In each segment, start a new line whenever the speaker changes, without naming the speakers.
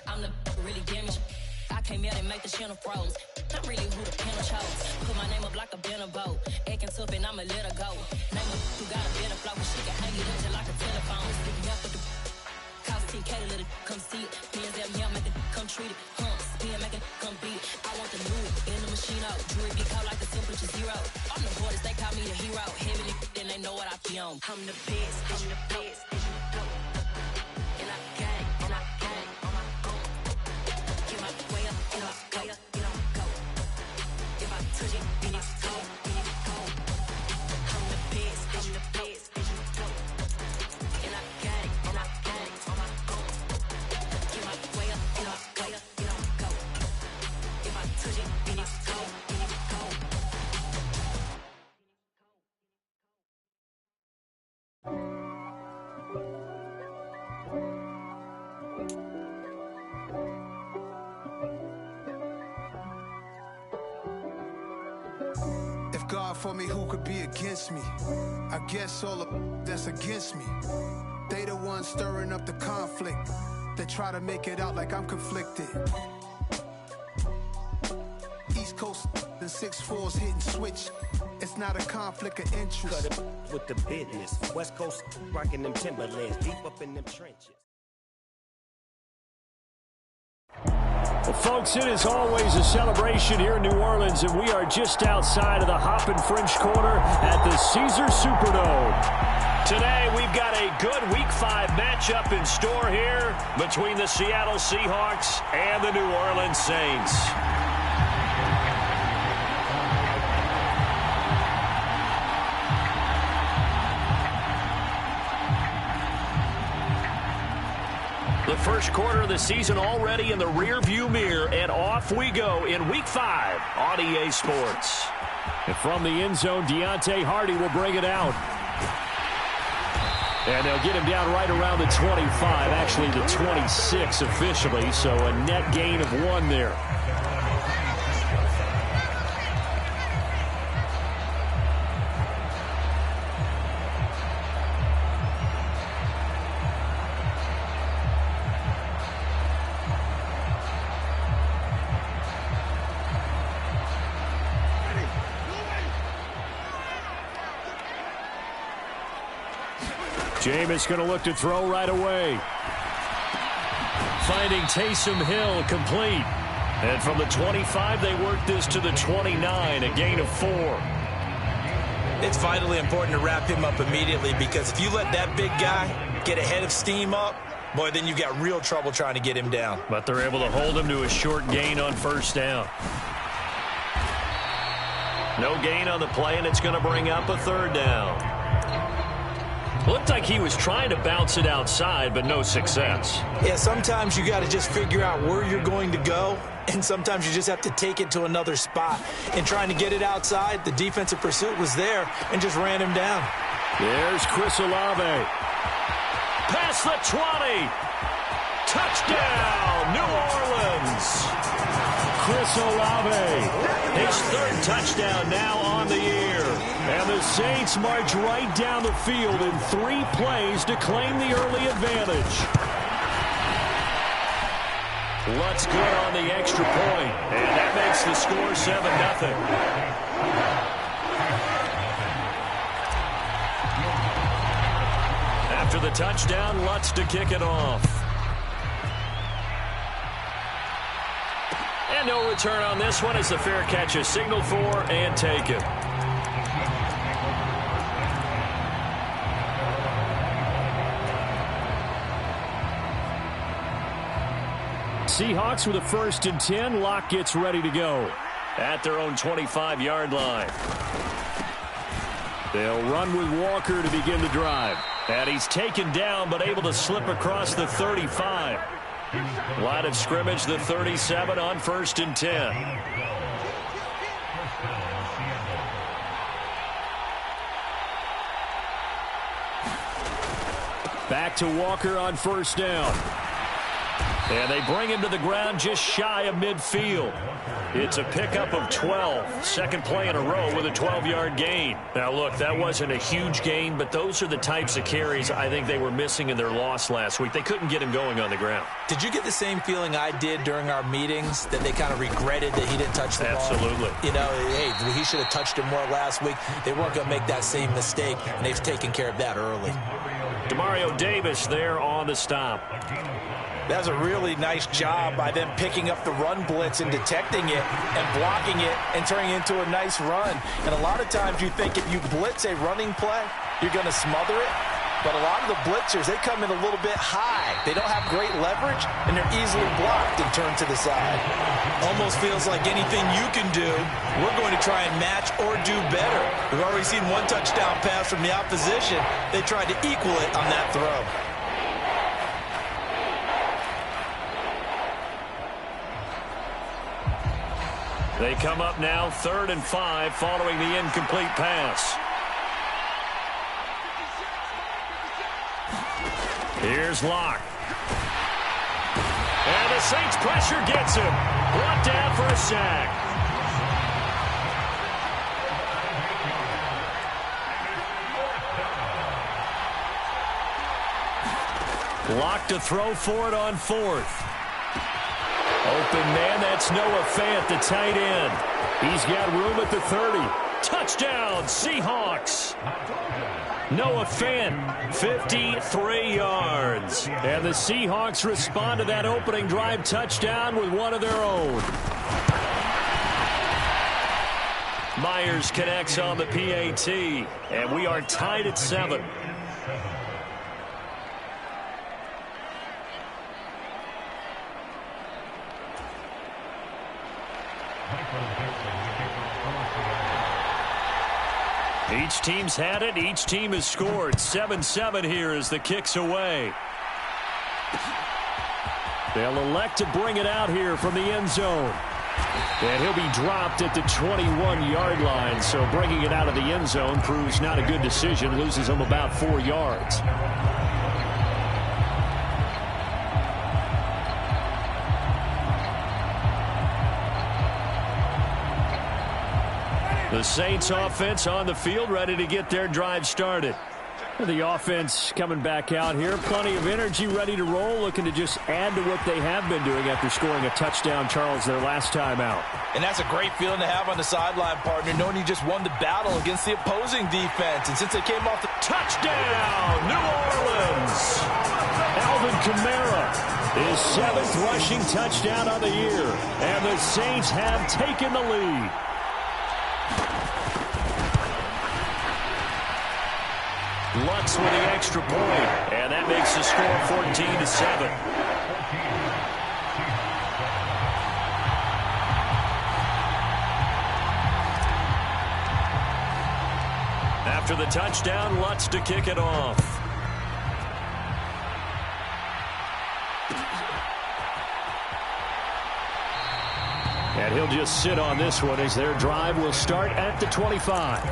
I'm the really damaged. I came out and make the channel froze. I'm really who the panel chose. Put my name up like a banner boat. Acting tough and I'ma let her go. Name her who got a better flow, but she can hang it up just like a telephone. Speaking up with the cost 10K to let it come see it. Hands down here, make it come treat it. Spin, make it come beat it. I want the new in the machine out. Jewelry get caught like the temperature zero. I'm the hardest, they call me the hero. Heavily, then they know what I be on. I'm the best, I'm the best. And I got it, and I got it on my own. Get my way up, get my way up, get on go. If I touch it, then it's cold, then it's cold. I'm the best, I'm the best, and you know. And I got it, and I got it on my own. Get my way up, get my way up, get on go. If I touch it, then it's cold, then it's cold.
If God for me, who could be against me? I guess all of that's against me. They the ones stirring up the conflict. They try to make it out like I'm conflicted. East Coast and 6'4's hitting switch. It's not a conflict of interest.
Cut it with the business. West Coast rocking them Timberlands, deep up in them trenches.
Well, folks, it is always a celebration here in New Orleans, and we are just outside of the Hoppin' French Quarter at the Caesars Superdome. Today, we've got a good Week 5 matchup in store here between the Seattle Seahawks and the New Orleans Saints. The first quarter of the season already in the rearview mirror, and off we go in Week 5 on EA Sports. And from the end zone, Deontay Hardy will bring it out. And they'll get him down right around the 25, actually the 26 officially, so a net gain of 1 there. Jameis going to look to throw right away. Finding Taysom Hill complete. And from the 25, they work this to the 29, a gain of 4.
It's vitally important to wrap him up immediately, because if you let that big guy get ahead of steam up, boy, then you've got real trouble trying to get him down.
But they're able to hold him to a short gain on first down. No gain on the play, and it's going to bring up a third down. Looked like he was trying to bounce it outside, but no success.
Yeah, sometimes you got to just figure out where you're going to go, and sometimes you just have to take it to another spot. And trying to get it outside, the defensive pursuit was there and just ran him down.
There's Chris Olave. Past the 20. Touchdown, New Orleans. Chris Olave, his third touchdown now on the year. And the Saints march right down the field in 3 plays to claim the early advantage. Lutz good on the extra point, and that makes the score 7-0. After the touchdown, Lutz to kick it off. And no return on this one as the fair catch is signaled for and taken. Seahawks with a 1st and 10. Locke gets ready to go at their own 25-yard line. They'll run with Walker to begin the drive. And he's taken down but able to slip across the 35. Line of scrimmage, the 37 on 1st and 10. Back to Walker on 1st down. And they bring him to the ground just shy of midfield. It's a pickup of 12. Second play in a row with a 12-yard gain. Now, look, that wasn't a huge gain, but those are the types of carries I think they were missing in their loss last week. They couldn't get him going on the ground.
Did you get the same feeling I did during our meetings, that they kind of regretted that he didn't touch the ball?
Absolutely.
You know, hey, he should have touched it more last week. They weren't going to make that same mistake, and they've taken care of that early.
Demario Davis there on the stop.
That was a really nice job by them picking up the run blitz and detecting it and blocking it and turning it into a nice run. And a lot of times you think if you blitz a running play, you're going to smother it. But a lot of the blitzers, they come in a little bit high. They don't have great leverage, and they're easily blocked and turned to the side. Almost feels like anything you can do, we're going to try and match or do better. We've already seen one touchdown pass from the opposition. They tried to equal it on that throw.
They come up now 3rd and 5 following the incomplete pass. Here's Locke. And the Saints pressure gets him. Brought down for a sack. Locke to throw for it on 4th. Open man, that's Noah Fant, the tight end. He's got room at the 30. Touchdown, Seahawks. Noah Fant, 53 yards. And the Seahawks respond to that opening drive touchdown with one of their own. Myers connects on the PAT, and we are tied at 7. Each team's had it. Each team has scored. 7-7 here as the kick's away. They'll elect to bring it out here from the end zone. And he'll be dropped at the 21-yard line. So bringing it out of the end zone proves not a good decision. Loses him about 4 yards. The Saints offense on the field, ready to get their drive started. The offense coming back out here. Plenty of energy, ready to roll, looking to just add to what they have been doing after scoring a touchdown, Charles, their last time out. And that's a great feeling to have on the sideline, partner, knowing you just won the battle against the opposing defense. And since they came off the touchdown, New Orleans. Alvin Kamara, his 7th rushing touchdown of the year. And the Saints have taken the lead. Lutz with the extra point, and that makes the score 14-7. After the touchdown, Lutz to kick it off. And he'll just sit on this one as their drive will start at the 25.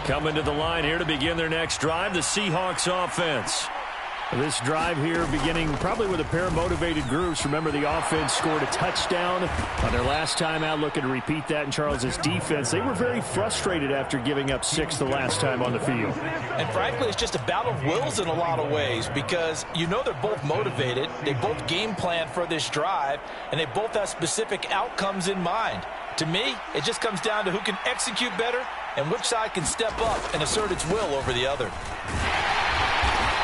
Coming to the line here to begin their next drive, the Seahawks offense. This drive here beginning probably with a pair of motivated groups. Remember, the offense scored a touchdown on their last time out, looking to repeat that in Charles's defense. They were very frustrated after giving up 6 the last time on the field. And frankly, it's just a battle of wills in a lot of ways because you know they're both motivated. They both game plan for this drive, and they both have specific outcomes in mind. To me, it just comes down to who can execute better and which side can step up and assert its will over the other.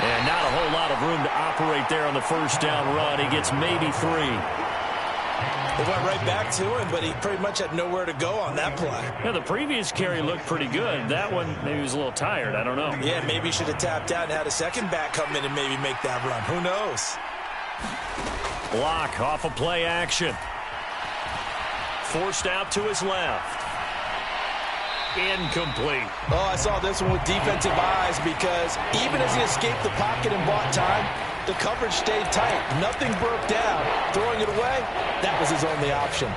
And not a whole lot of room to operate there on the first down run. He gets maybe 3. They went right back to him, but he pretty much had nowhere to go on that play. Yeah, the previous carry looked pretty good. That one, maybe he was a little tired. I don't know. Yeah, maybe he should have tapped out and had a second back come in and maybe make that run. Who knows? Block off of play action. Forced out to his left. Incomplete. Oh, I saw this one with defensive eyes because even as he escaped the pocket and bought time,
The coverage stayed tight. Nothing broke down. Throwing it away, that was his only option.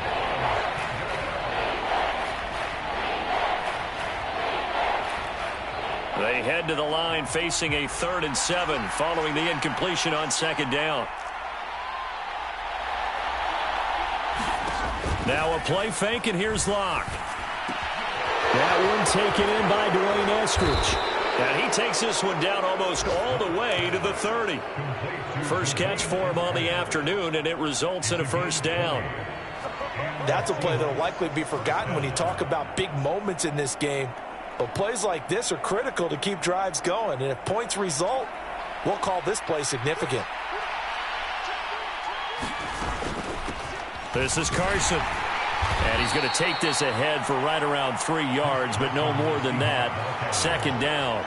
They head to the line facing a 3rd and 7 following the incompletion on 2nd down. Now a play fake, and here's Locke. That one taken in by Dwayne Eskridge. And he takes this one down almost all the way to the 30. First catch for him on the afternoon, and it results in a 1st down.
That's a play that will likely be forgotten when you talk about big moments in this game. But plays like this are critical to keep drives going. And if points result, we'll call this play significant.
This is Carson. And he's going to take this ahead for right around 3 yards, but no more than that. 2nd down.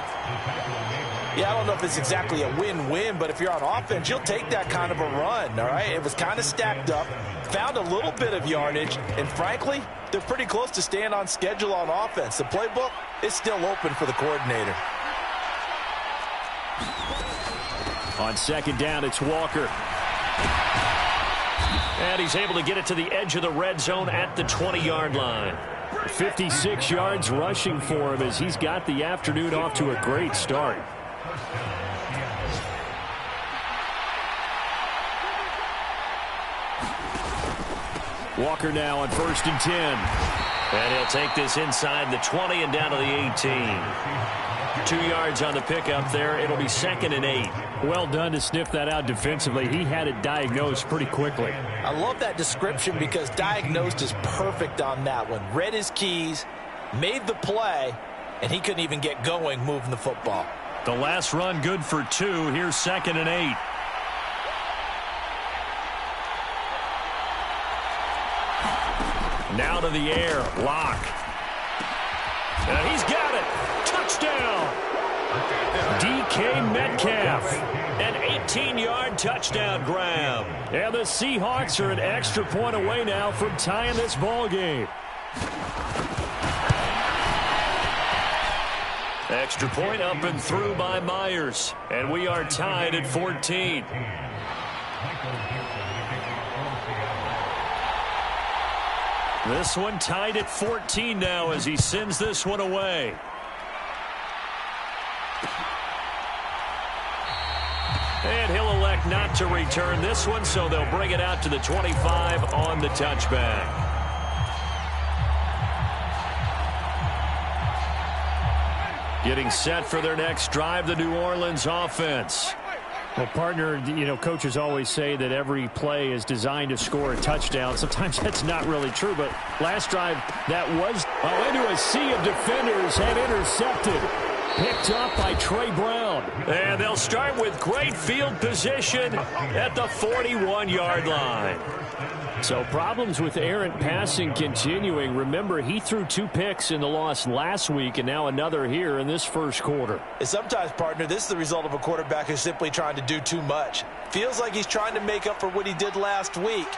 Yeah, I don't know if it's exactly a win-win, but if you're on offense, you'll take that kind of a run, all right? It was kind of stacked up, found a little bit of yardage, and frankly, they're pretty close to staying on schedule on offense. The playbook is still open for the coordinator.
On 2nd down, it's Walker. And he's able to get it to the edge of the red zone at the 20-yard line. 56 yards rushing for him as he's got the afternoon off to a great start. Walker now on 1st and 10. And he'll take this inside the 20 and down to the 18. 2 yards on the pickup there. It'll be 2nd and 8. Well done to sniff that out defensively. He had it diagnosed pretty quickly.
I love that description because diagnosed is perfect on that one. Read his keys, made the play, and he couldn't even get going moving the football.
The last run good for 2. Here's 2nd and 8. Now to the air. Locke. And he's got it. Touchdown. DK Metcalf. An 18-yard touchdown grab. And the Seahawks are an extra point away now from tying this ball game. Extra point up and through by Myers. And we are tied at 14. This one tied at 14 now as he sends this one away. And he'll elect not to return this one, so they'll bring it out to the 25 on the touchback. Getting set for their next drive, the New Orleans offense. Well, partner, you know, coaches always say that every play is designed to score a touchdown. Sometimes that's not really true, but last drive that was into a sea of defenders and intercepted. Picked up by Trey Brown. And they'll start with great field position at the 41-yard line. So problems with errant passing continuing. Remember, he threw 2 picks in the loss last week and now another here in this first quarter.
And sometimes, partner, this is the result of a quarterback who's simply trying to do too much. Feels like he's trying to make up for what he did last week,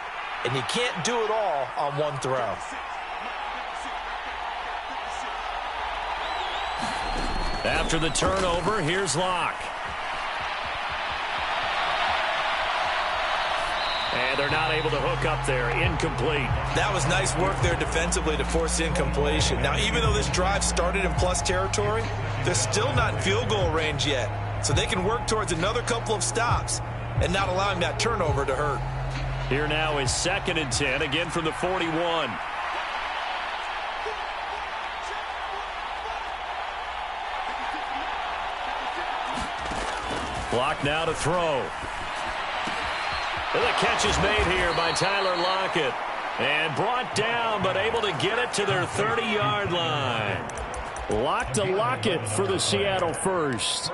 and he can't do it all on one throw.
After the turnover, here's Locke. And they're not able to hook up there. Incomplete.
That was nice work there defensively to force incompletion. Now, even though this drive started in plus territory, they're still not in field goal range yet. So they can work towards another couple of stops and not allowing that turnover to hurt.
Here now is 2nd and 10, again from the 41. Locke now to throw. And the catch is made here by Tyler Lockett. And brought down, but able to get it to their 30-yard line. Lock to Lockett for the Seattle first.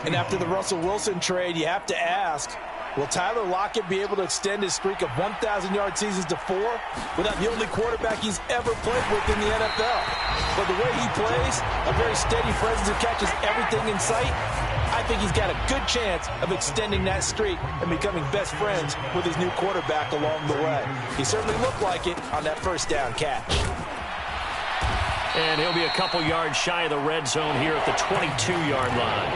And after the Russell Wilson trade, you have to ask, will Tyler Lockett be able to extend his streak of 1,000-yard seasons to 4 without the only quarterback he's ever played with in the NFL? But the way he plays, a very steady presence who catches everything in sight, I think he's got a good chance of extending that streak and becoming best friends with his new quarterback along the way. He certainly looked like it on that first down catch.
And he'll be a couple yards shy of the red zone here at the 22-yard line.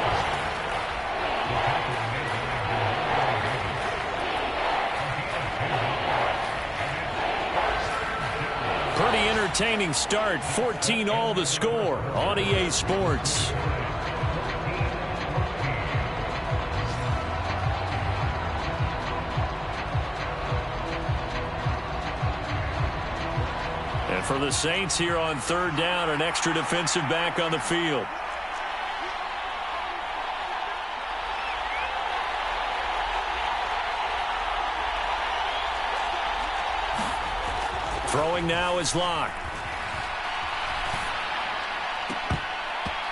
entertaining start. 14-all the score on EA Sports. And for the Saints here on third down, an extra defensive back on the field. Throwing now is Locke.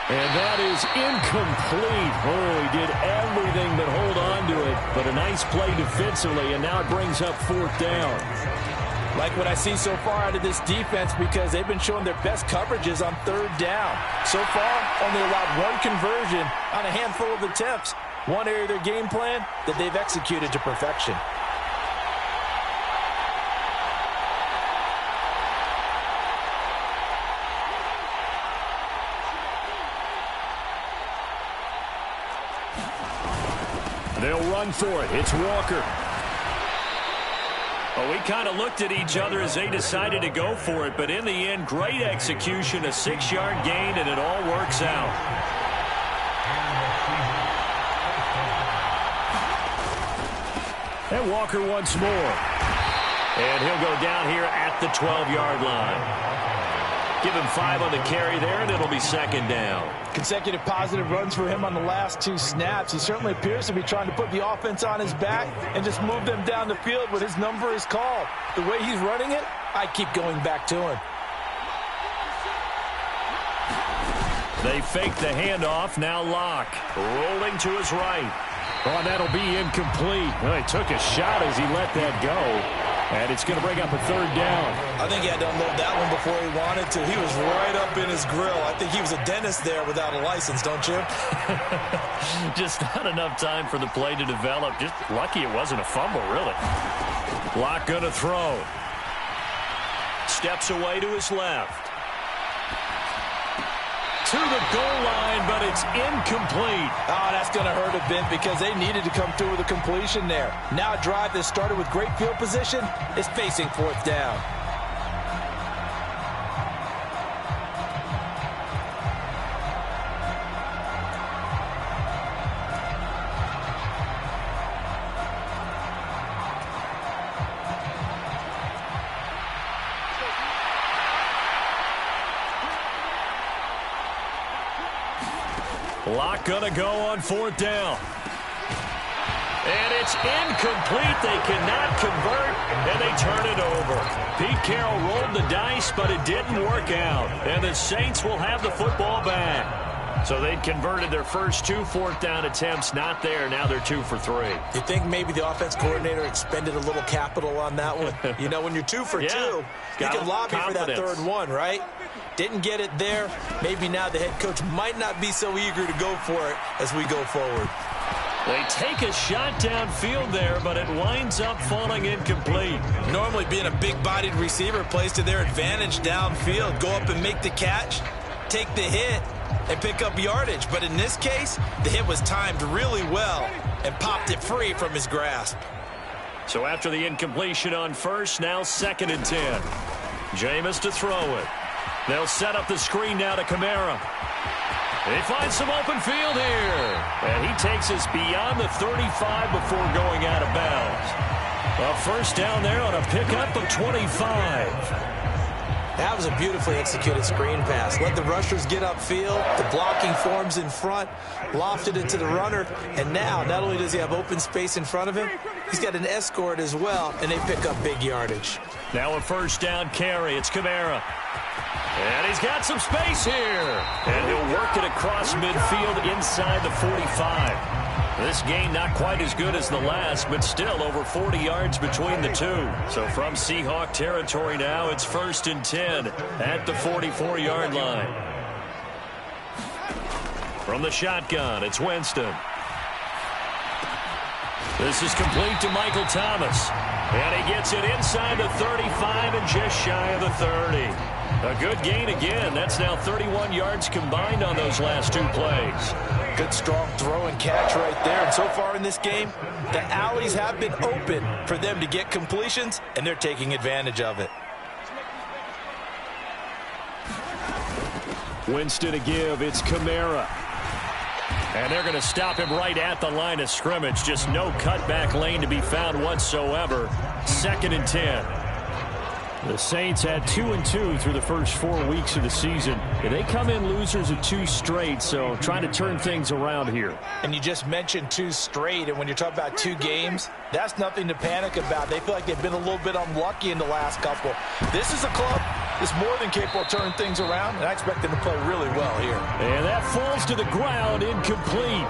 And that is incomplete. Oh, he did everything but hold on to it. But a nice play defensively, and now it brings up fourth down.
Like what I see so far out of this defense, because they've been showing their best coverages on third down. So far, only allowed one conversion on a handful of attempts. One area of their game plan that they've executed to perfection.
They'll run for it. It's Walker. Well, we kind of looked at each other as they decided to go for it, but in the end, great execution, a 6-yard gain, and it all works out. And Walker once more. And he'll go down here at the 12-yard line. Give him 5 on the carry there, and it'll be second down.
Consecutive positive runs for him on the last 2 snaps. He certainly appears to be trying to put the offense on his back and just move them down the field when his number is called. The way he's running it, I keep going back to him.
They fake the handoff. Now Locke rolling to his right. Oh, and that'll be incomplete. Well, he took a shot as he let that go. And it's going to bring up a third down.
I think he had to unload that one before he wanted to. He was right up in his grill. I think he was a dentist there without a license, don't you?
Just not enough time for the play to develop. Just lucky it wasn't a fumble, really. Locke going to throw. Steps away to his left. To the goal line, but it's incomplete.
Oh, that's going to hurt a bit because they needed to come through with a completion there. Now a drive that started with great field position is facing fourth down.
Locke gonna go on fourth down. And it's incomplete. They cannot convert, and they turn it over. Pete Carroll rolled the dice, but it didn't work out. And the Saints will have the football back. So they'd converted their first 2 fourth down attempts. Not there. Now they're 2 for 3.
You think maybe the offense coordinator expended a little capital on that one? You know, when you're 2 for 2, you can lobby for that third one, right? Didn't get it there. Maybe now the head coach might not be so eager to go for it as we go forward.
They take a shot downfield there, but it winds up falling incomplete.
Normally being a big-bodied receiver plays to their advantage downfield. Go up and make the catch, take the hit, and pick up yardage. But in this case, the hit was timed really well and popped it free from his grasp.
So after the incompletion on first, now 2nd and 10. Jameis to throw it. They'll set up the screen now to Kamara. He finds some open field here. And he takes us beyond the 35 before going out of bounds. A first down there on a pickup of 25.
That was a beautifully executed screen pass. Let the rushers get upfield. The blocking forms in front. Lofted it to the runner. And now, not only does he have open space in front of him, he's got an escort as well, and they pick up big yardage.
Now a first down carry. It's Kamara. And he's got some space here. And he'll work it across midfield inside the 45. This game not quite as good as the last, but still over 40 yards between the two. So from Seahawk territory now, it's 1st and 10 at the 44-yard line. From the shotgun, it's Winston. This is complete to Michael Thomas. And he gets it inside the 35 and just shy of the 30. A good gain again. That's now 31 yards combined on those last 2 plays.
Good strong throw and catch right there. And so far in this game, the alleys have been open for them to get completions, and they're taking advantage of it.
Winston to give. It's Kamara. And they're going to stop him right at the line of scrimmage. Just no cutback lane to be found whatsoever. 2nd and 10. The Saints had 2-2 through the first 4 weeks of the season. They come in losers of 2 straight, so trying to turn things around here.
And you just mentioned 2 straight, and when you're talking about 2 games, that's nothing to panic about. They feel like they've been a little bit unlucky in the last couple. This is a club that's more than capable of turning things around, and I expect them to play really well here.
And that falls to the ground, incomplete.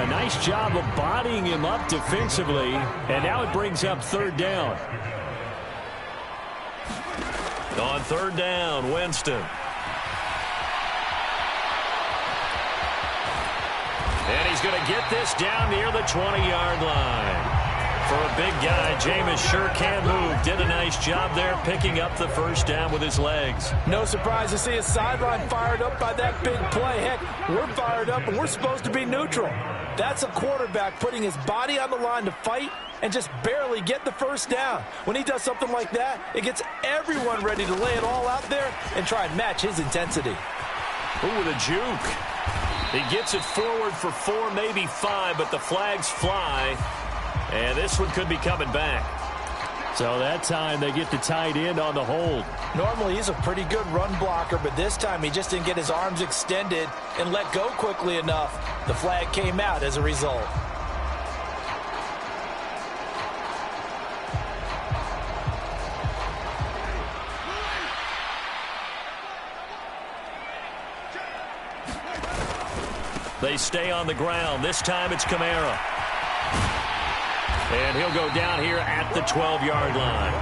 A nice job of bodying him up defensively, and now it brings up 3rd down. On 3rd down, Winston. And he's going to get this down near the 20-yard line. For a big guy, Jameis sure can move. Did a nice job there picking up the 1st down with his legs.
No surprise to see his sideline fired up by that big play. Heck, we're fired up and we're supposed to be neutral. That's a quarterback putting his body on the line to fight and just barely get the 1st down. When he does something like that, it gets everyone ready to lay it all out there and try and match his intensity.
Ooh, with a juke. He gets it forward for 4, maybe 5, but the flags fly. And this one could be coming back. So that time they get the tight end on the hold.
Normally he's a pretty good run blocker, but this time he just didn't get his arms extended and let go quickly enough. The flag came out as a result.
They stay on the ground. This time it's Kamara. And he'll go down here at the 12-yard line.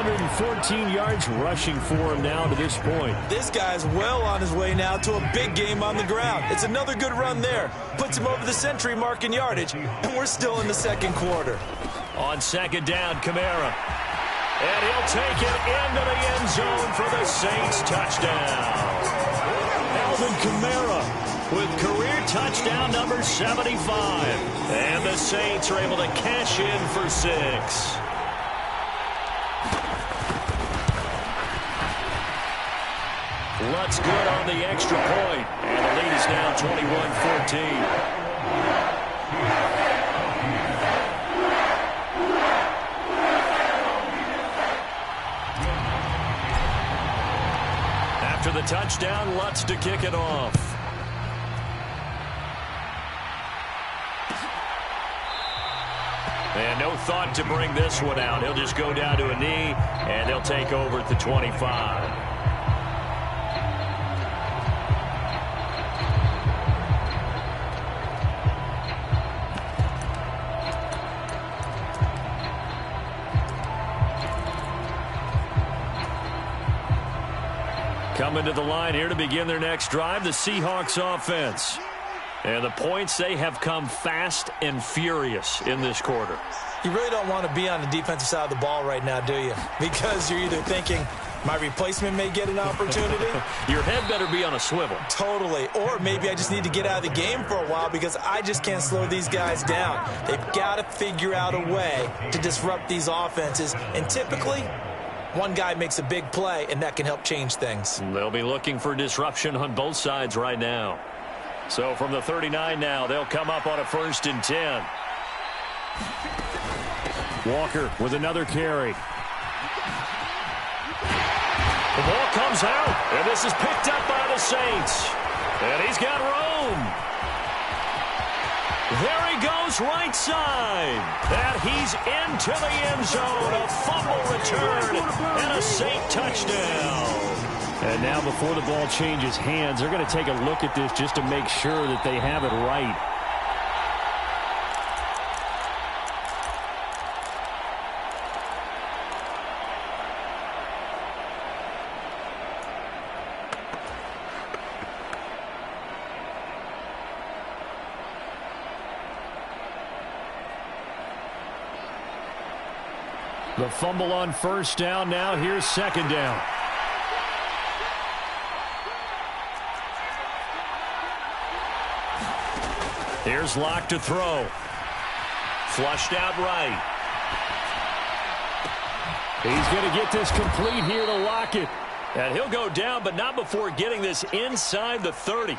114 yards rushing for him now to this point.
This guy's well on his way now to a big game on the ground. It's another good run there. Puts him over the century mark in yardage, and we're still in the 2nd quarter.
On 2nd down, Kamara. And he'll take it into the end zone for the Saints touchdown. Alvin Kamara with career touchdown number 75. And the Saints are able to cash in for 6. Lutz good on the extra point. And the lead is now 21-14. After the touchdown, Lutz to kick it off. And no thought to bring this one out. He'll just go down to a knee, and they'll take over at the 25. Coming to the line here to begin their next drive, the Seahawks offense. And the points, they have come fast and furious in this quarter.
You really don't want to be on the defensive side of the ball right now, do you? Because you're either thinking, my replacement may get an opportunity.
Your head better be on a swivel.
Totally. Or maybe I just need to get out of the game for a while because I just can't slow these guys down. They've got to figure out a way to disrupt these offenses. And typically, one guy makes a big play, and that can help change things.
They'll be looking for disruption on both sides right now. So from the 39 now, they'll come up on a 1st and 10. Walker with another carry. The ball comes out, and this is picked up by the Saints. And he's got room. There he goes right side. And he's into the end zone. A fumble return and a Saint touchdown. And now before the ball changes hands, they're going to take a look at this just to make sure that they have it right. The fumble on 1st down. Now here's 2nd down. Here's Locke to throw. Flushed out right. He's going to get this complete here to Lockett. And he'll go down, but not before getting this inside the 30.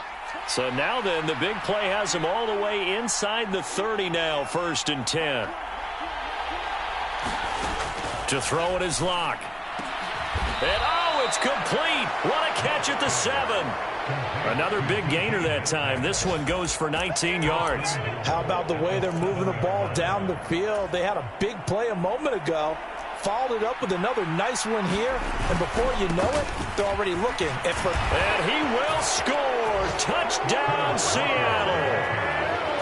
So now then, the big play has him all the way inside the 30 now, 1st and 10. To throw it is Locke. And oh, it's complete. What a catch at the 7. Another big gainer that time. This one goes for 19 yards.
How about the way they're moving the ball down the field? They had a big play a moment ago. Followed it up with another nice one here. And before you know it, they're already looking at first.
And he will score. Touchdown, Seattle.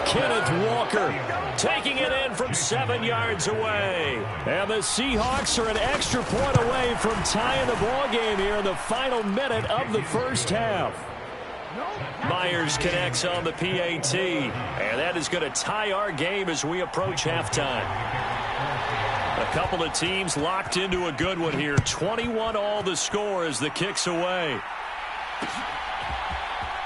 Kenneth Walker taking it in from 7 yards away. And the Seahawks are an extra point away from tying the ball game here in the final minute of the first half. Myers connects on the PAT. And that is going to tie our game as we approach halftime. A couple of teams locked into a good one here. 21-all the score as the kick's away.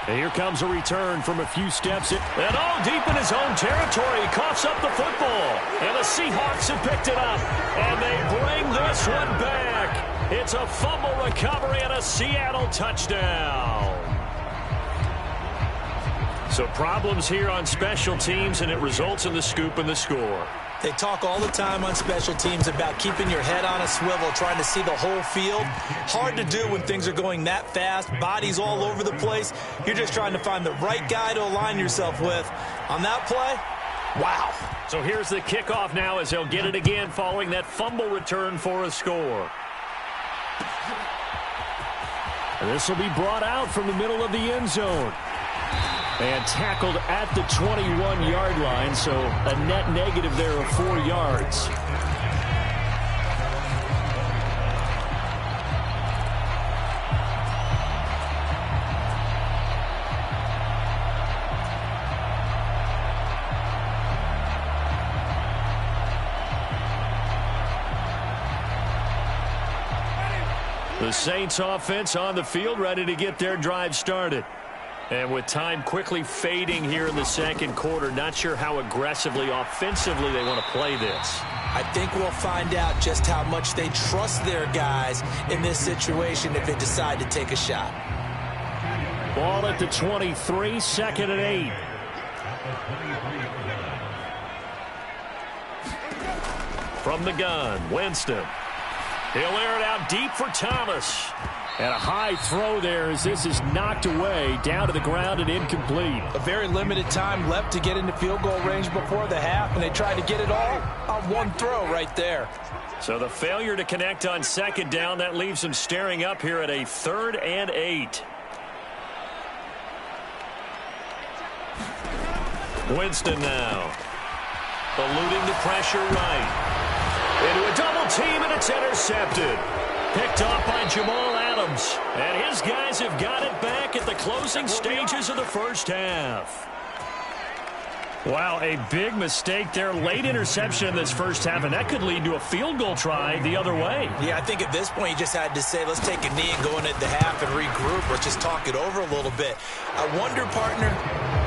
And here comes a return from a few steps. And oh, deep in his own territory. He coughs up the football. And the Seahawks have picked it up. And they bring this one back. It's a fumble recovery and a Seattle touchdown. So problems here on special teams, and it results in the scoop and the score.
They talk all the time on special teams about keeping your head on a swivel, trying to see the whole field. Hard to do when things are going that fast, bodies all over the place. You're just trying to find the right guy to align yourself with. On that play, wow.
So here's the kickoff now as they'll get it again following that fumble return for a score. And this will be brought out from the middle of the end zone. And tackled at the 21-yard line, so a net negative there of 4 yards. The Saints offense on the field, ready to get their drive started. And with time quickly fading here in the second quarter, not sure how aggressively, offensively they want to play this.
I think we'll find out just how much they trust their guys in this situation if they decide to take a shot.
Ball at the 23, 2nd and 8. From the gun, Winston. He'll air it out deep for Thomas. And a high throw there as this is knocked away, down to the ground and incomplete.
A very limited time left to get into field goal range before the half, and they tried to get it all on one throw right there.
So the failure to connect on 2nd down, that leaves them staring up here at a 3rd and 8. Winston now. Eluding the pressure right. Into a double team, and it's intercepted. Picked off by Jamal Adams. And his guys have got it back at the closing stages of the first half. Wow, a big mistake there. Late interception in this first half, and that could lead to a field goal try the other way.
Yeah, I think at this point you just had to say, let's take a knee and go into the half and regroup. Let's just talk it over a little bit. I wonder, partner,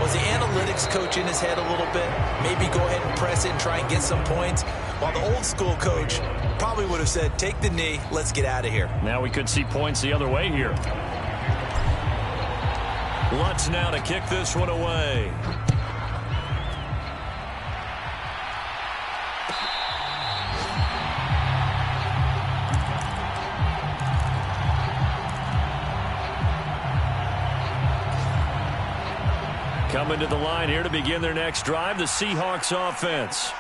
was the analytics coach in his head a little bit? Maybe go ahead and press it and try and get some points? While the old school coach probably would have said, take the knee, let's get out of here.
Now we could see points the other way here. Lutz now to kick this one away. Coming to the line here to begin their next drive, the Seahawks offense.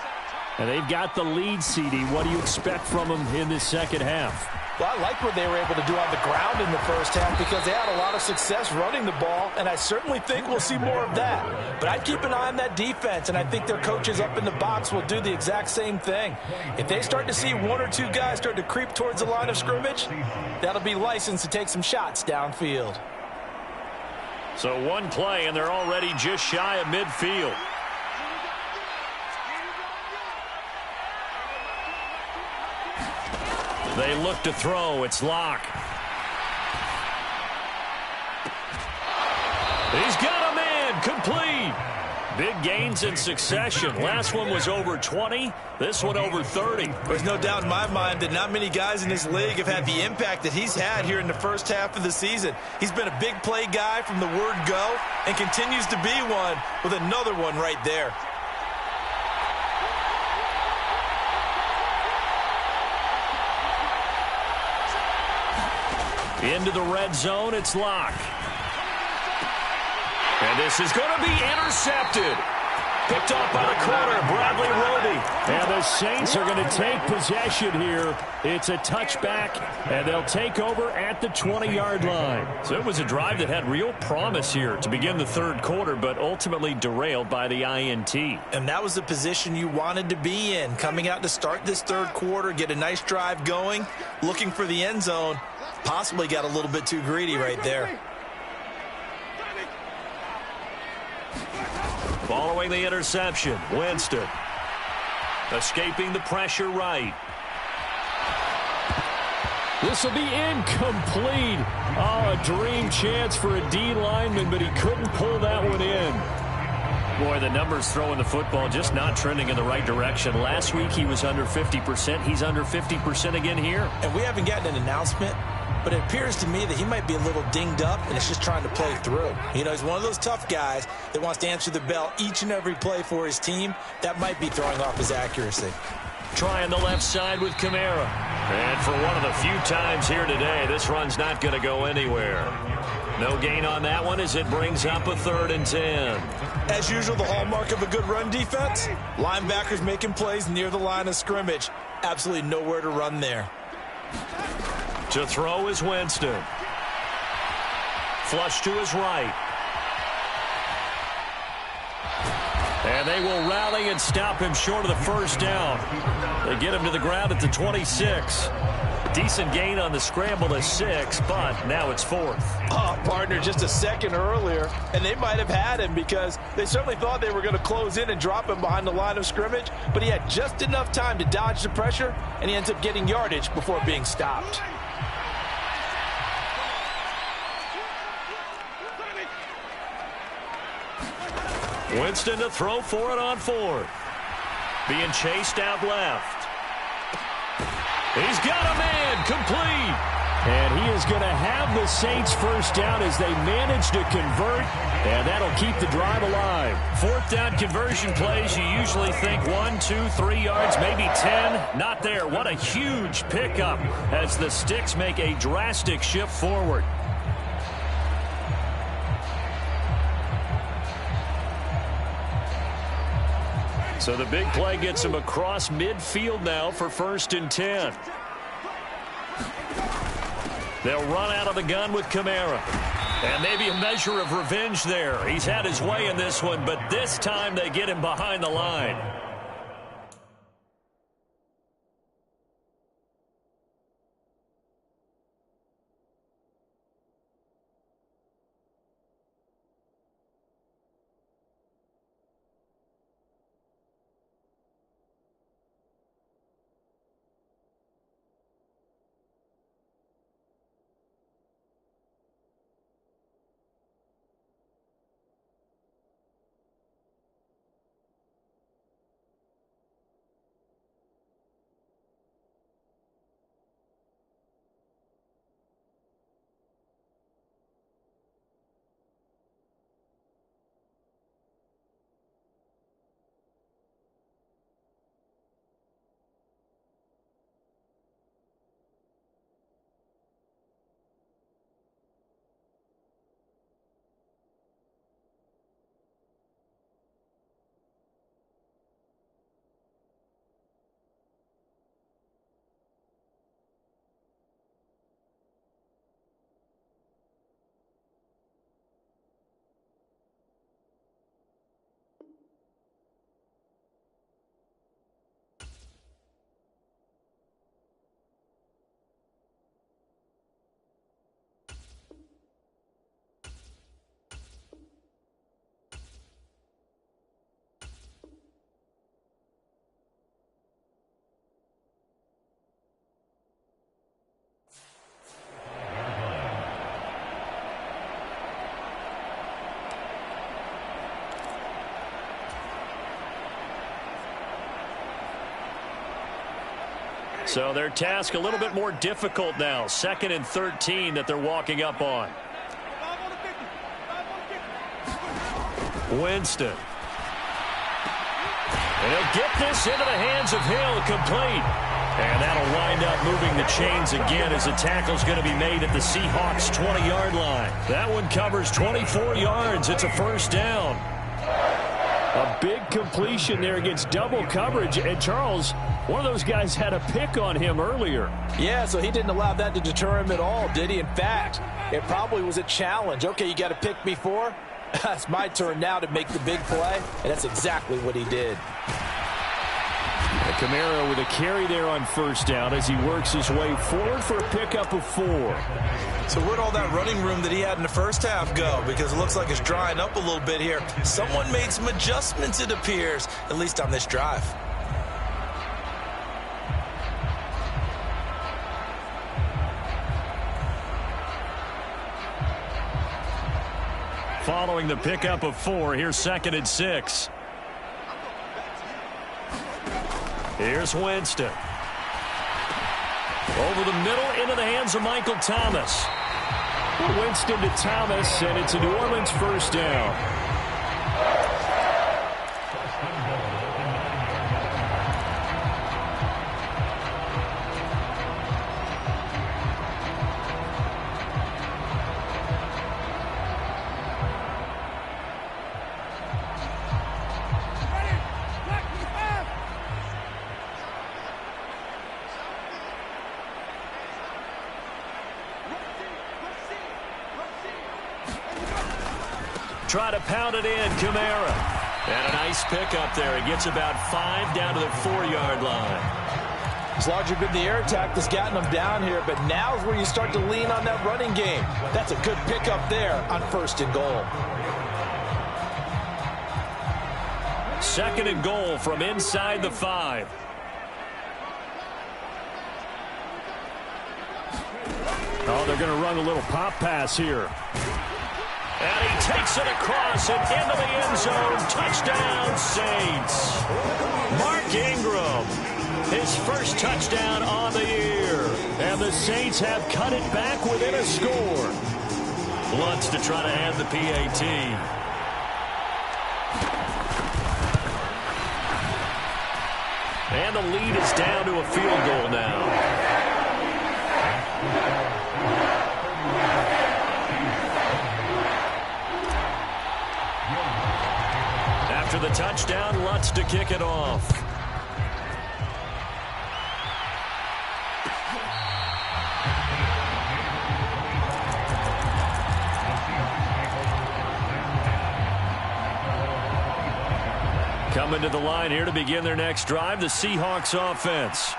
And they've got the lead, CD. What do you expect from them in this second half?
Well, I like what they were able to do on the ground in the first half because they had a lot of success running the ball, and I certainly think we'll see more of that. But I'd keep an eye on that defense, and I think their coaches up in the box will do the exact same thing. If they start to see 1 or 2 guys start to creep towards the line of scrimmage, that'll be licensed to take some shots downfield.
So one play, and they're already just shy of midfield. They look to throw. It's Locke. He's got a man. Complete. Big gains in succession. Last one was over 20. This one over 30.
There's no doubt in my mind that not many guys in this league have had the impact that he's had here in the first half of the season. He's been a big play guy from the word go and continues to be one with another one right there.
Into the red zone, it's Locke. And this is going to be intercepted. Picked off by the corner, Bradley Roby. And the Saints are going to take possession here. It's a touchback, and they'll take over at the 20-yard line. So it was a drive that had real promise here to begin the third quarter, but ultimately derailed by the INT.
And that was the position you wanted to be in, coming out to start this third quarter, get a nice drive going, looking for the end zone. Possibly got a little bit too greedy right there.
Following the interception, Winston. Escaping the pressure right. This will be incomplete. Oh, a dream chance for a D lineman, but he couldn't pull that one in. Boy, the numbers throwing the football just not trending in the right direction. Last week he was under 50%. He's under 50% again here.
And we haven't gotten an announcement, but it appears to me that he might be a little dinged up and is just trying to play through. You know, he's one of those tough guys that wants to answer the bell each and every play for his team. That might be throwing off his accuracy.
Trying the left side with Kamara. And for one of the few times here today, this run's not going to go anywhere. No gain on that one as it brings up a 3rd and 10.
As usual, the hallmark of a good run defense, linebackers making plays near the line of scrimmage. Absolutely nowhere to run there.
To throw is Winston. Flush to his right. And they will rally and stop him short of the first down. They get him to the ground at the 26. Decent gain on the scramble to 6, but now it's 4th.
Oh, partner, just a second earlier, and they might have had him because they certainly thought they were going to close in and drop him behind the line of scrimmage, but he had just enough time to dodge the pressure, and he ends up getting yardage before being stopped.
Winston to throw for it on 4th. Being chased out left. He's got a man, complete. And he is going to have the Saints first down as they manage to convert, and that'll keep the drive alive. 4th down conversion plays, you usually think 1, 2, 3 yards, maybe 10. Not there. What a huge pickup as the Sticks make a drastic shift forward. So the big play gets him across midfield now for 1st and 10. They'll run out of the gun with Kamara. And maybe a measure of revenge there. He's had his way in this one, but this time they get him behind the line. So their task a little bit more difficult now. 2nd and 13 that they're walking up on. Winston. And he'll get this into the hands of Hill, complete. And that'll wind up moving the chains again as the tackle's going to be made at the Seahawks' 20-yard line. That one covers 24 yards. It's a first down. A big completion there against double coverage. And Charles, one of those guys had a pick on him earlier.
Yeah, so he didn't allow that to deter him at all, did he? In fact, it probably was a challenge. Okay, you got to pick me for? It's my turn now to make the big play, and that's exactly what he did.
Kamara with a carry there on first down as he works his way forward for a pickup of 4.
So where'd all that running room that he had in the first half go? Because it looks like it's drying up a little bit here. Someone made some adjustments, it appears, at least on this drive.
Following the pickup of 4, here's 2nd and 6. Here's Winston. Over the middle into the hands of Michael Thomas. Winston to Thomas, and it's a New Orleans first down. Try to pound it in, Kamara. And a nice pickup there. He gets about 5 down to the 4-yard line.
It's largely been the air attack that's gotten them down here, but now is where you start to lean on that running game. That's a good pickup there on 1st and goal.
2nd and goal from inside the 5. Oh, they're going to run a little pop pass here. And he takes it across and into the end zone. Touchdown, Saints. Mark Ingram, his first touchdown on the year. And the Saints have cut it back within a score. Lutz to try to add the PAT. And the lead is down to a field goal now. After the touchdown, Lutz to kick it off. Coming to the line here to begin their next drive, the Seahawks offense.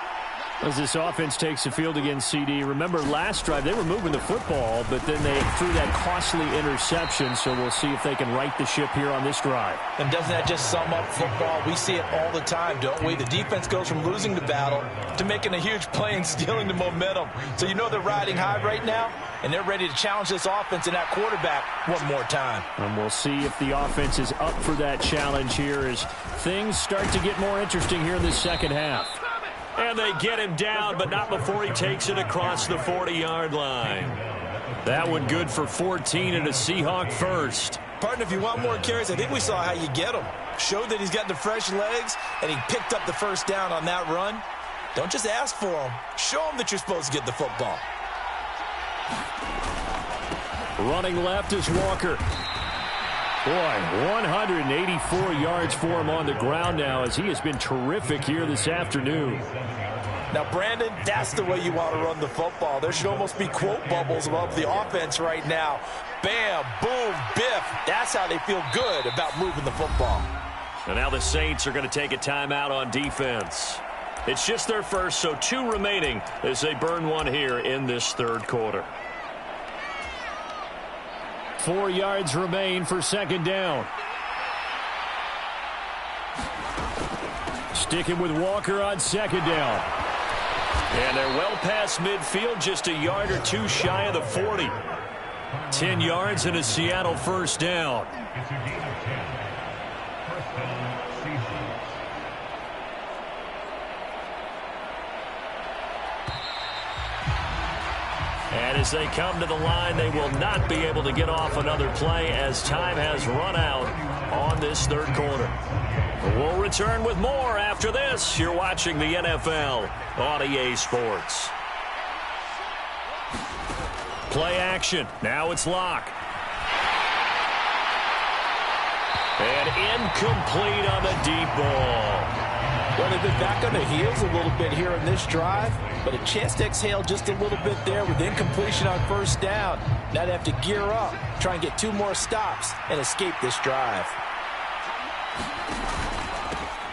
As this offense takes the field against CD, remember last drive they were moving the football, but then they threw that costly interception, so we'll see if they can right the ship here on this drive.
And doesn't that just sum up football? We see it all the time, don't we? The defense goes from losing the battle to making a huge play and stealing the momentum. So you know they're riding high right now, and they're ready to challenge this offense and that quarterback one more time.
And we'll see if the offense is up for that challenge here as things start to get more interesting here in the second half. And they get him down, but not before he takes it across the 40-yard line. That one good for 14 and a Seahawk first.
Partner, if you want more carries, I think we saw how you get him. Showed that he's got the fresh legs, and he picked up the first down on that run. Don't just ask for him. Show him that you're supposed to get the football.
Running left is Walker. Boy, 184 yards for him on the ground now as he has been terrific here this afternoon.
Now, Brandon, that's the way you want to run the football. There should almost be quote bubbles above the offense right now. Bam, boom, biff. That's how they feel good about moving the football.
And now the Saints are going to take a timeout on defense. It's just their first, so 2 remaining as they burn one here in this third quarter. 4 yards remain for second down. Sticking with Walker on second down. And they're well past midfield, just a yard or 2 shy of the 40. 10 yards and a Seattle first down. And as they come to the line, they will not be able to get off another play as time has run out on this third quarter. We'll return with more after this. You're watching the NFL on EA Sports. Play action. Now it's Locke. And incomplete on the deep ball.
Well, they've been back on their heels a little bit here in this drive, but a chance to exhale just a little bit there with incompletion on first down. Now they have to gear up, try and get 2 more stops, and escape this drive.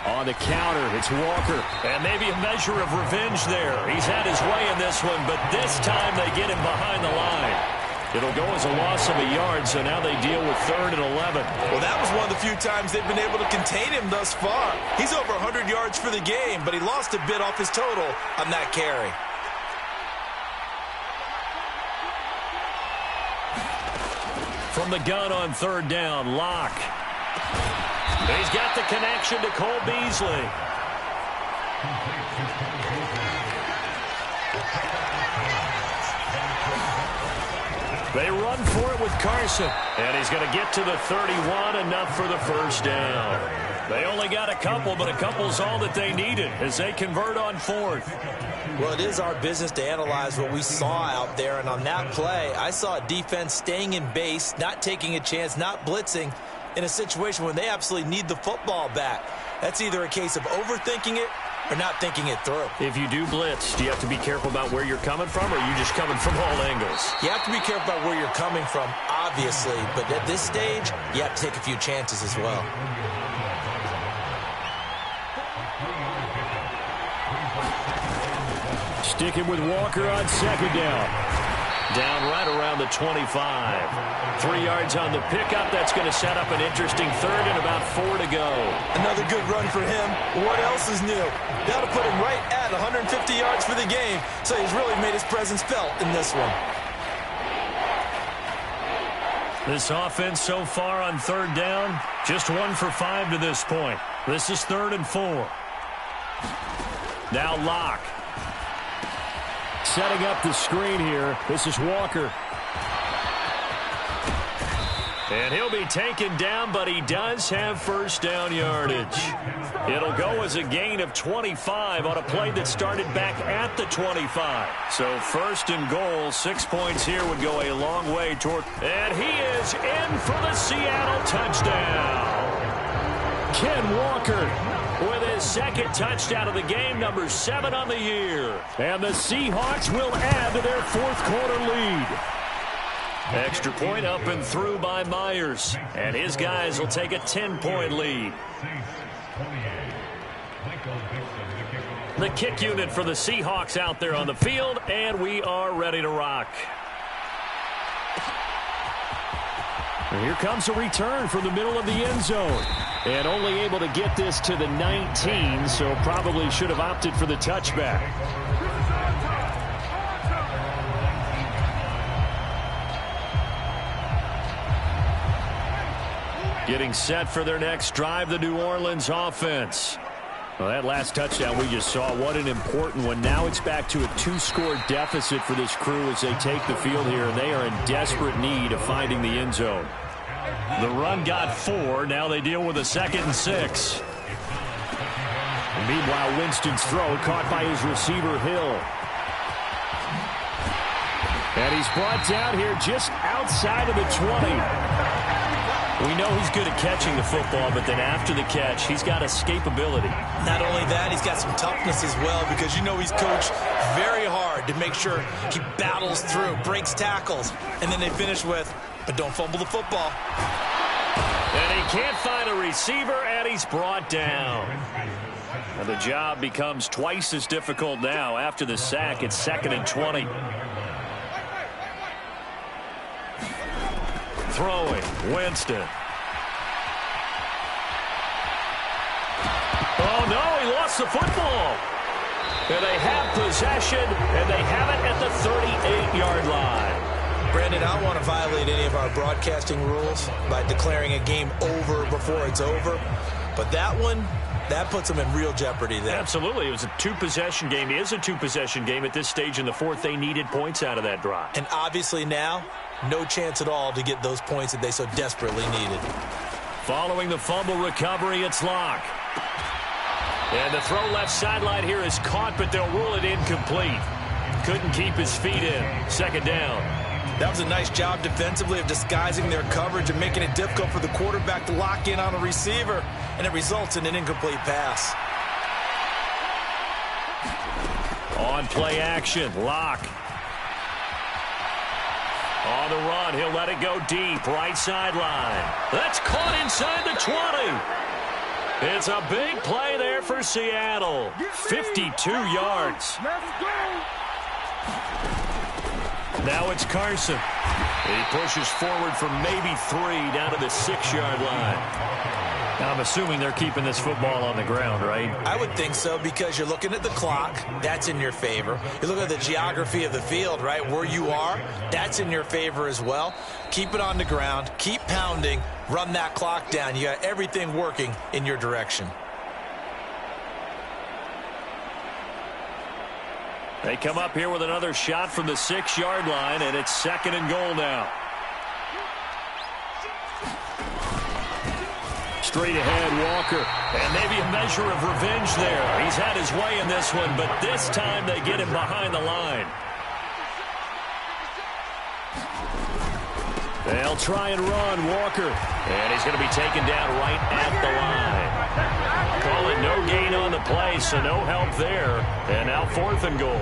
On the counter, it's Walker. And maybe a measure of revenge there. He's had his way in this one, but this time they get him behind the line. It'll go as a loss of a yard, so now they deal with 3rd and 11.
Well, that was one of the few times they've been able to contain him thus far. He's over 100 yards for the game, but he lost a bit off his total on that carry.
From the gun on 3rd down, Locke. He's got the connection to Cole Beasley. They run for it with Carson. And he's going to get to the 31, enough for the first down. They only got a couple, but a couple's all that they needed as they convert on 4th.
Well, it is our business to analyze what we saw out there. And on that play, I saw a defense staying in base, not taking a chance, not blitzing in a situation when they absolutely need the football back. That's either a case of overthinking it or not thinking it through.
If you do blitz, do you have to be careful about where you're coming from, or are you just coming from all angles?
You have to be careful about where you're coming from, obviously. But at this stage, you have to take a few chances as well.
Sticking with Walker on 2nd down. Down right around the 25. 3 yards on the pickup. That's going to set up an interesting 3rd and about 4 to go.
Another good run for him. What else is new? That'll put him right at 150 yards for the game, so he's really made his presence felt in this one.
This offense so far on 3rd down, just 1 for 5 to this point. This is 3rd and 4. Now Locke. Setting up the screen here. This is Walker. And he'll be taken down, but he does have first down yardage. It'll go as a gain of 25 on a play that started back at the 25. So 1st and goal, 6 points here would go a long way toward. And he is in for the Seattle touchdown. Ken Walker with his 2nd touchdown of the game, number 7 on the year. And the Seahawks will add to their 4th quarter lead. Extra point up and through by Myers. And his guys will take a 10-point lead. The kick unit for the Seahawks out there on the field, and we are ready to rock. And here comes a return from the middle of the end zone. And only able to get this to the 19, so probably should have opted for the touchback. Getting set for their next drive, the New Orleans offense. Well, that last touchdown we just saw, what an important one. Now it's back to a 2-score deficit for this crew as they take the field here, and they are in desperate need of finding the end zone. The run got 4. Now they deal with a 2nd and 6. And meanwhile, Winston's throw caught by his receiver, Hill. And he's brought down here just outside of the 20. We know he's good at catching the football, but then after the catch, he's got escapability.
Not only that, he's got some toughness as well, because you know he's coached very hard to make sure he battles through, breaks tackles, and then they finish with, but don't fumble the football.
And he can't find a receiver, and he's brought down. And the job becomes twice as difficult now. After the sack, it's 2nd and 20. Throwing, Winston. Oh, no, he lost the football. And they have possession, and they have it at the 38-yard line.
Brandon, I don't want to violate any of our broadcasting rules by declaring a game over before it's over. But that one, That puts them in real jeopardy there.
Absolutely. It was a two-possession game. It is a two-possession game at this stage in the fourth. They needed points out of that drive.
And obviously now, no chance at all to get those points that they so desperately needed.
Following the fumble recovery, it's Locke. And the throw left sideline here is caught, but they'll rule it incomplete. Couldn't keep his feet in. Second down.
That was a nice job defensively of disguising their coverage and making it difficult for the quarterback to lock in on a receiver, and it results in an incomplete pass.
On play action, Locke. On the run, he'll let it go deep, right sideline. That's caught inside the 20. It's a big play there for Seattle. 52 yards.
Let's go.
Now it's Carson. He pushes forward from maybe 3 down to the 6-yard line. Now I'm assuming they're keeping this football on the ground, right?
I would think so, because you're looking at the clock. That's in your favor. You look at the geography of the field, right? Where you are, that's in your favor as well. Keep it on the ground. Keep pounding. Run that clock down. You got everything working in your direction.
They come up here with another shot from the 6-yard line, and it's 2nd and goal now. Straight ahead, Walker. And maybe a measure of revenge there. He's had his way in this one, but this time they get him behind the line. They'll try and run, Walker. And he's going to be taken down right at the line. Call it no gain on the play, so no help there. And now 4th and goal.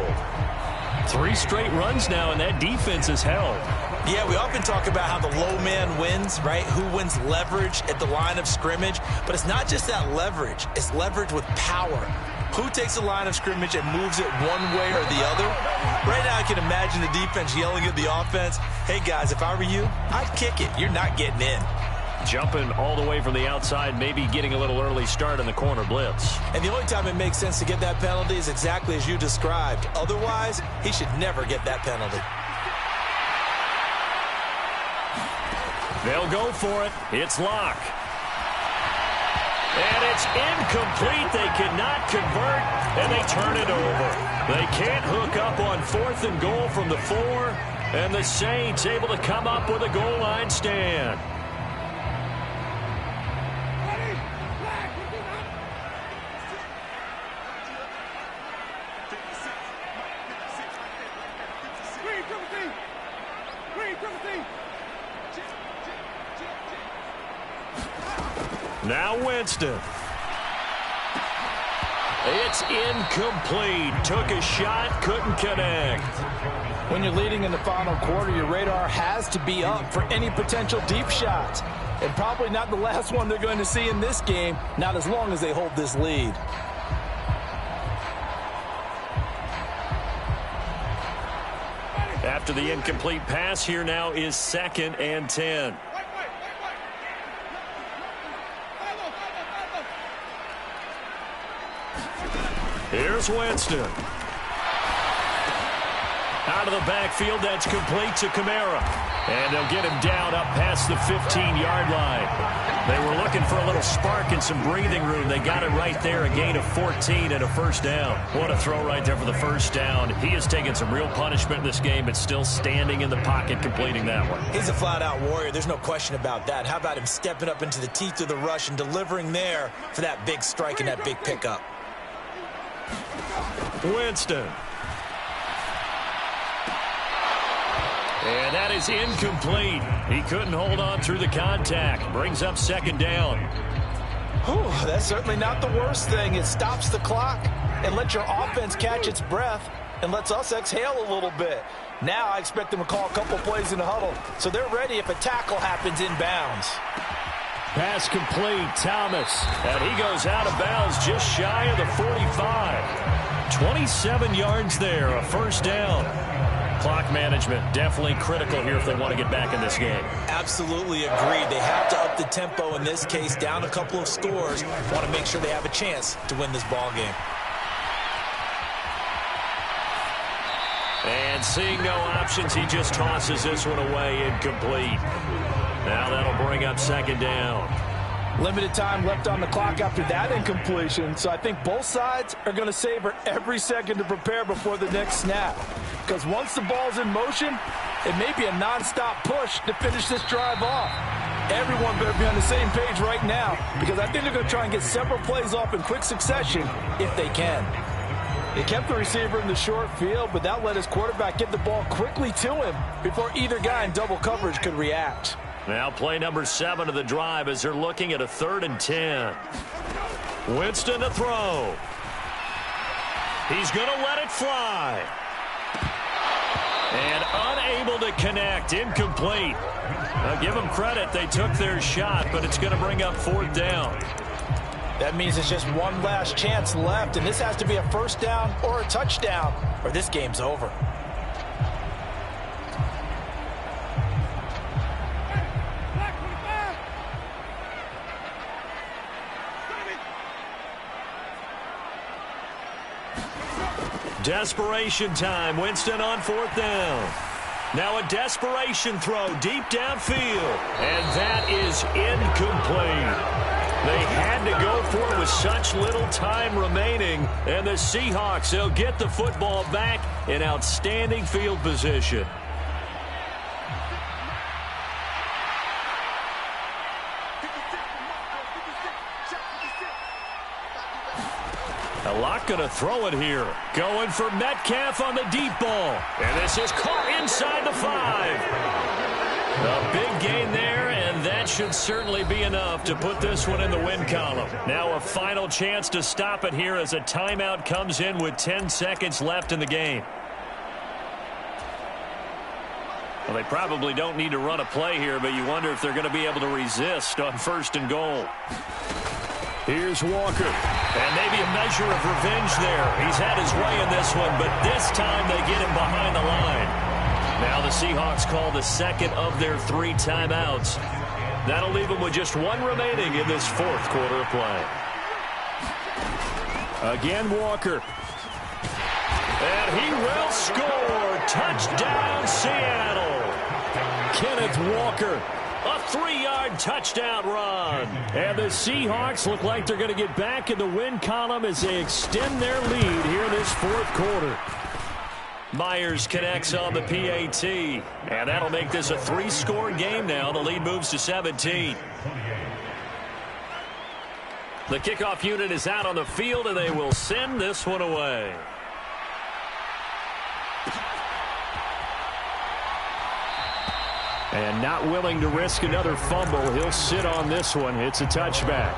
3 straight runs now, and that defense is held.
Yeah, we often talk about how the low man wins, right? Who wins leverage at the line of scrimmage. But it's not just that leverage. It's leverage with power. Who takes the line of scrimmage and moves it one way or the other? Right now I can imagine the defense yelling at the offense, hey, guys, if I were you, I'd kick it. You're not getting in.
Jumping all the way from the outside, maybe getting a little early start in the corner blitz.
And the only time it makes sense to get that penalty is exactly as you described. Otherwise, he should never get that penalty.
They'll go for it. It's Locke. And it's incomplete. They cannot convert, and they turn it over. They can't hook up on 4th and goal from the 4, and the Saints able to come up with a goal line stand. Now Winston. It's incomplete. Took a shot, couldn't connect.
When you're leading in the final quarter, your radar has to be up for any potential deep shots. And probably not the last one they're going to see in this game, not as long as they hold this lead.
After the incomplete pass, here now is 2nd and 10. Here's Winston. Out of the backfield, that's complete to Kamara. And they'll get him down up past the 15-yard line. They were looking for a little spark and some breathing room. They got it right there, a gain of 14 and a first down. What a throw right there for the first down. He has taken some real punishment in this game, but still standing in the pocket, completing that one.
He's a flat-out warrior. There's no question about that. How about him stepping up into the teeth of the rush and delivering there for that big strike and that big pickup?
Winston. And that is incomplete. He couldn't hold on through the contact. Brings up 2nd down.
Whew, that's certainly not the worst thing. It stops the clock and lets your offense catch its breath and lets us exhale a little bit. Now I expect them to call a couple plays in the huddle, so they're ready if a tackle happens inbounds.
Pass complete, Thomas. And he goes out of bounds just shy of the 45. 27 yards there, a first down. Clock management definitely critical here if they want to get back in this game.
Absolutely agreed. They have to up the tempo in this case, down a couple of scores. Want to make sure they have a chance to win this ball game.
And seeing no options, he just tosses this one away, incomplete. Now that'll bring up 2nd down.
Limited time left on the clock after that incompletion, so I think both sides are going to savor every second to prepare before the next snap. Because once the ball's in motion, it may be a nonstop push to finish this drive off. Everyone better be on the same page right now, because I think they're going to try and get several plays off in quick succession if they can. He kept the receiver in the short field, but that let his quarterback get the ball quickly to him before either guy in double coverage could react.
Now play number 7 of the drive as they're looking at a 3rd and 10. Winston to throw. He's going to let it fly. And unable to connect. Incomplete. Now give them credit. They took their shot, but it's going to bring up 4th down.
That means it's just one last chance left, and this has to be a first down or a touchdown, or this game's over.
Desperation time. Winston on 4th down. Now a desperation throw deep downfield. And that is incomplete. They had to go for it with such little time remaining. And the Seahawks, they'll get the football back in outstanding field position. A lot going to throw it here. Going for Metcalf on the deep ball. And this is caught inside the 5. A big gain there, and that should certainly be enough to put this one in the win column. Now a final chance to stop it here as a timeout comes in with 10 seconds left in the game. Well, they probably don't need to run a play here, but you wonder if they're going to be able to resist on 1st and goal. Here's Walker. And maybe a measure of revenge there. He's had his way in this one, but this time they get him behind the line. Now the Seahawks call the 2nd of their 3 timeouts. That'll leave them with just 1 remaining in this 4th quarter of play. Again, Walker. And he will score. Touchdown, Seattle. Kenneth Walker. A 3-yard touchdown run. And the Seahawks look like they're going to get back in the win column as they extend their lead here in this 4th quarter. Myers connects on the PAT. And that'll make this a 3-score game now. The lead moves to 17. The kickoff unit is out on the field, and they will send this one away. And not willing to risk another fumble, he'll sit on this one. It's a touchback.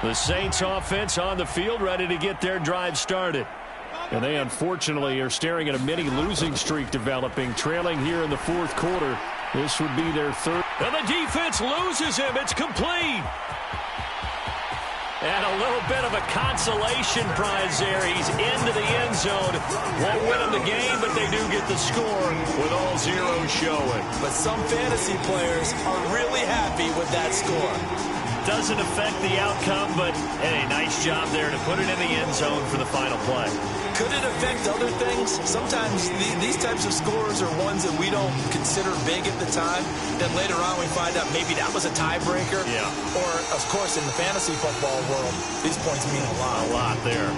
The Saints offense on the field, ready to get their drive started. And they unfortunately are staring at a mini losing streak developing, trailing here in the 4th quarter. This would be their 3rd. And the defense loses him. It's complete. And a little bit of a consolation prize there. He's into the end zone. Won't win them the game, but they do get the score with all zeros showing.
But some fantasy players are really happy with that score.
Doesn't affect the outcome, but hey, nice job there to put it in the end zone for the final play.
Could it affect other things? Sometimes these types of scores are ones that we don't consider big at the time. Then later on we find out maybe that was a tiebreaker.
Yeah.
Or, of course, in the fantasy football world, these points mean a lot.
A lot there.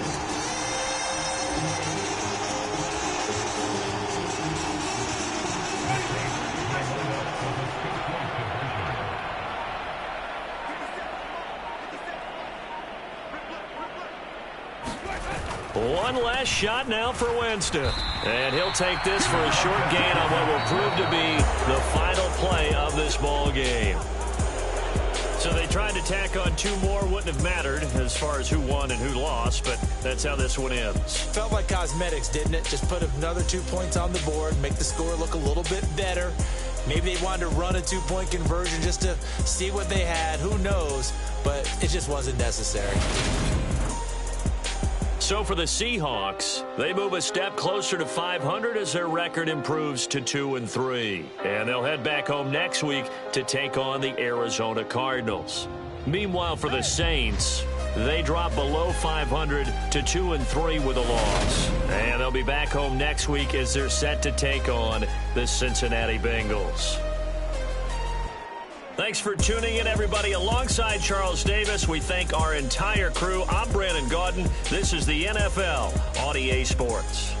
One last shot now for Winston. And he'll take this for a short gain on what will prove to be the final play of this ball game. So they tried to tack on 2 more. Wouldn't have mattered as far as who won and who lost, but that's how this one ends.
Felt like cosmetics, didn't it? Just put another 2 points on the board, make the score look a little bit better. Maybe they wanted to run a 2-point conversion just to see what they had. Who knows? But it just wasn't necessary.
So for the Seahawks, they move a step closer to 500 as their record improves to 2-3. And they'll head back home next week to take on the Arizona Cardinals. Meanwhile, for the Saints, They drop below 500 to 2-3 with a loss. And they'll be back home next week as they're set to take on the Cincinnati Bengals. Thanks for tuning in, everybody. Alongside Charles Davis, we thank our entire crew. I'm Brandon Gaudin. This is the NFL on EA Sports.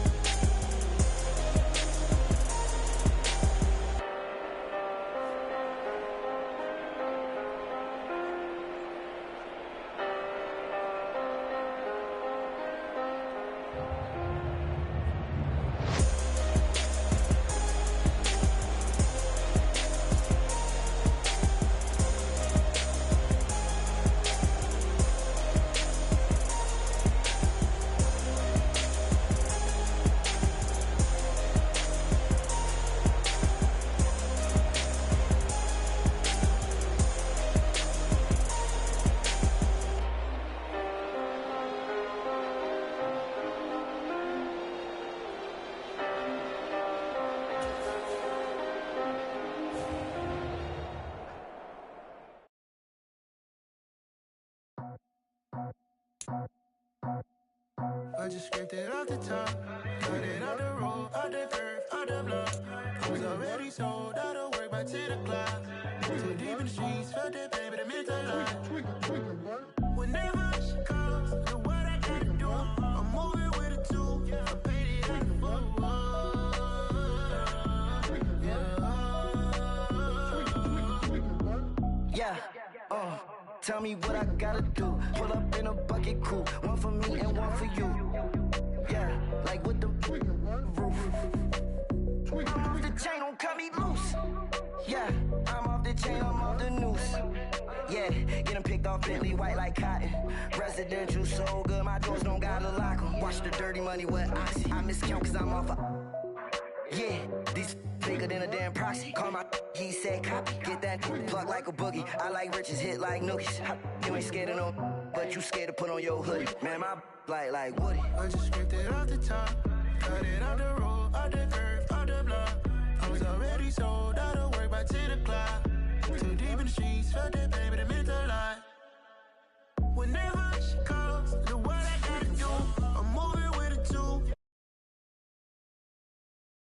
I just scraped it off the top, got it out the road, out the curve, out the block. I was already sold out of work by 10 o'clock. Too deep in the streets, felt that pain, but it meant a lot. Whenever she calls, know what I gotta do. I'm moving with a two, I paid it like a fool.
Yeah, tell me what I gotta do. Pull up in a bucket crew, one for me and one for you. Yeah, like with the roof. I'm off the chain, don't cut me loose. Yeah, I'm off the chain, I'm off the noose. Yeah, getting picked off Bentley white like cotton. Residential so good, my doors don't gotta lock 'em. Watch the dirty money with oxy. I miscount cause I'm off yeah, these bigger than a damn proxy. Call my he said copy. Get that plug like a boogie. I like riches, hit like nookies. You ain't scared of no, but you scared to put on your hoodie. Man, my like Woody.
I just scraped it off the top, got it out the road, out the curve, out the block. I was already sold out of work by 10 o'clock. Too deep in the streets, felt that pain, but it meant a lot. Whenever